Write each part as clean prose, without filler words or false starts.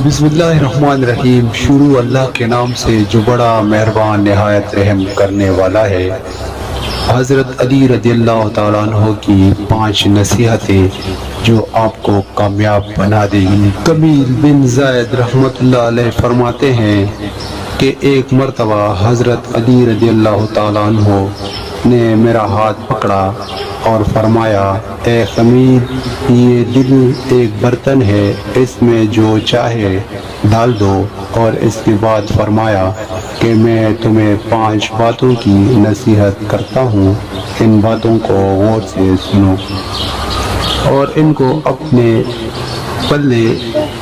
بسم اللہ الرحمن الرحیم۔ شروع اللہ کے نام سے جو بڑا مہربان نہایت رحم کرنے والا ہے۔ حضرت علی رضی اللہ تعالیٰ عنہ کی 5 نصیحتیں جو آپ کو کامیاب بنا دے گی۔ کمیل بن زید رحمۃ اللہ علیہ فرماتے ہیں کہ ایک مرتبہ حضرت علی رضی اللہ تعالیٰ عنہ نے میرا ہاتھ پکڑا اور فرمایا، اے خمید، یہ دل ایک برتن ہے، اس میں جو چاہے ڈال دو، اور اس کے بعد فرمایا کہ میں تمہیں 5 باتوں کی نصیحت کرتا ہوں، ان باتوں کو غور سے سنو اور ان کو اپنے پلے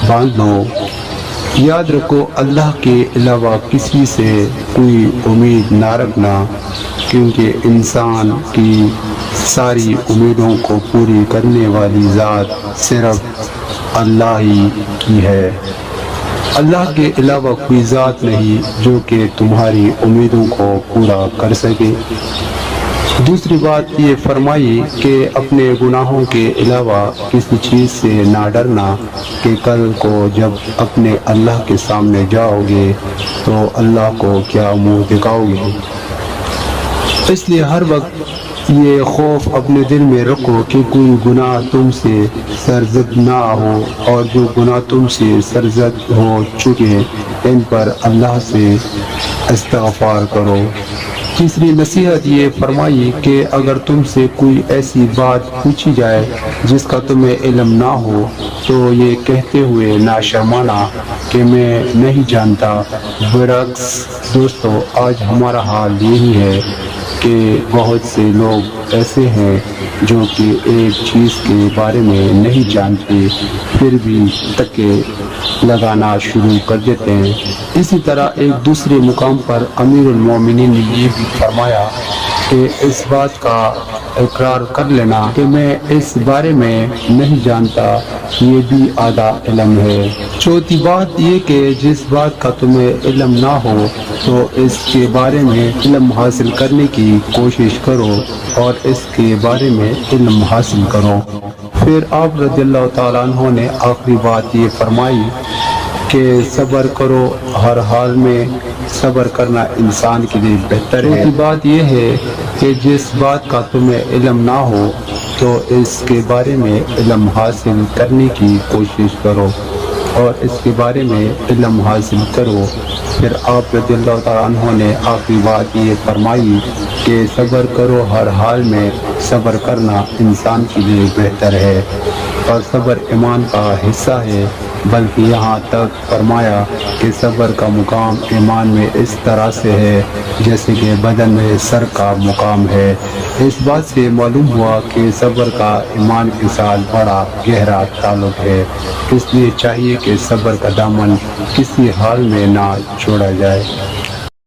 باندھ لو۔ یاد رکھو، اللہ کے علاوہ کسی سے کوئی امید نہ رکھنا، کیونکہ انسان کی ساری امیدوں کو پوری کرنے والی ذات صرف اللہ ہی کی ہے۔ اللہ کے علاوہ کوئی ذات نہیں جو کہ تمہاری امیدوں کو پورا کر سکے۔ دوسری بات یہ فرمائی کہ اپنے گناہوں کے علاوہ کسی چیز سے نہ ڈرنا کہ کل کو جب اپنے اللہ کے سامنے جاؤ گے تو اللہ کو کیا منہ دکھاؤ گے۔ اس لیے ہر وقت یہ خوف اپنے دل میں رکھو کہ کوئی گناہ تم سے سرزد نہ ہو، اور جو گناہ تم سے سرزد ہو چکے ان پر اللہ سے استغفار کرو۔ تیسری نصیحت یہ فرمائی کہ اگر تم سے کوئی ایسی بات پوچھی جائے جس کا تمہیں علم نہ ہو تو یہ کہتے ہوئے نہ شرمانا کہ میں نہیں جانتا۔ برعکس دوستو، آج ہمارا حال یہی ہے کہ بہت سے لوگ ایسے ہیں جو کہ ایک چیز کے بارے میں نہیں جانتے پھر بھی تکے لگانا شروع کر دیتے ہیں۔ اسی طرح ایک دوسرے مقام پر امیر المومنین نے یہ بھی فرمایا کہ اس بات کا اقرار کر لینا کہ میں اس بارے میں نہیں جانتا، یہ بھی آدھا علم ہے۔ چوتھی بات یہ کہ جس بات کا تمہیں علم نہ ہو تو اس کے بارے میں علم حاصل کرنے کی کوشش کرو اور اس کے بارے میں علم حاصل کرو۔ پھر آپ رضی اللہ تعالیٰ عنہ نے آخری بات یہ فرمائی کہ صبر کرو، ہر حال میں صبر کرنا انسان کے لیے بہتر ہے۔ بات یہ ہے کہ جس بات کا تمہیں علم نہ ہو تو اس کے بارے میں علم حاصل کرنے کی کوشش کرو اور اس کے بارے میں علم حاصل کرو۔ پھر آپ رضی اللہ تعالیٰ عنہ نے آخری بات یہ فرمائی کہ صبر کرو، ہر حال میں صبر کرنا انسان کے لیے بہتر ہے، اور صبر ایمان کا حصہ ہے، بلکہ یہاں تک فرمایا کہ صبر کا مقام ایمان میں اس طرح سے ہے جیسے کہ بدن میں سر کا مقام ہے۔ اس بات سے معلوم ہوا کہ صبر کا ایمان کے ساتھ بڑا گہرا تعلق ہے، اس لیے چاہیے کہ صبر کا دامن کسی حال میں نہ چھوڑا جائے۔